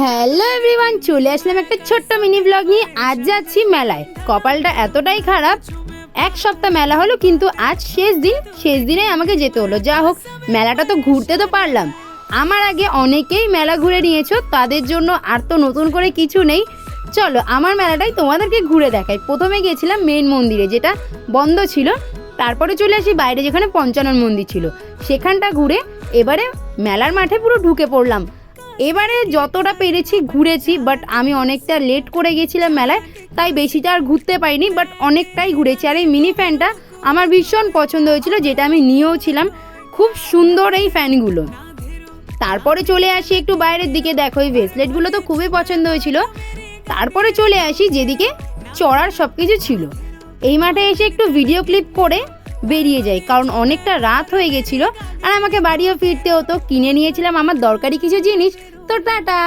Hello everyone, চলে আসলাম একটা ছোট্ট মিনি ব্লগ নিয়ে। আজ যাচ্ছি মেলায়। কপালটা এতটাই খারাপ, এক সপ্তাহ মেলা হলো কিন্তু আজ শেষ দিনে আমাকে যেতে হলো। যা হোক, মেলাটা তো ঘুরতে তো পারলাম। আমার আগে অনেকেই মেলা ঘুরে নিয়েছো, তাদের জন্য আর তো নতুন করে কিছু নেই। চলো আমার মেলাটাই তোমাদেরকে ঘুরে দেখাই। প্রথমে গিয়েছিলাম মেন মন্দিরে, যেটা বন্ধ ছিল। তারপরে চলে আসি বাইরে, যেখানে পঞ্চানন মন্দির ছিল, সেখানটা ঘুরে এবারে মেলার মাঠে পুরো ঢুকে পড়লাম। এবারে যতটা পেরেছি ঘুরেছি, বাট আমি অনেকটা লেট করে গেছিলাম মেলায়, তাই বেশিটা আর ঘুরতে পারিনি, বাট অনেকটাই ঘুরেছি। আর এই মিনি ফ্যানটা আমার ভীষণ পছন্দ হয়েছিল, যেটা আমি নিয়েও ছিলাম। খুব সুন্দর এই ফ্যানগুলো। তারপরে চলে আসি একটু বাইরের দিকে। দেখো, এই ব্রেসলেটগুলো তো খুবই পছন্দ হয়েছিল। তারপরে চলে আসি যেদিকে চড়ার সব কিছু ছিল। এই মাঠে এসে একটু ভিডিও ক্লিপ করে বেরিয়ে যাই, কারণ অনেকটা রাত হয়ে গেছিলো আর আমাকে বাড়িও ফিরতে হতো। কিনে নিয়েছিলাম আমার দরকারি কিছু জিনিস। তো টাটা।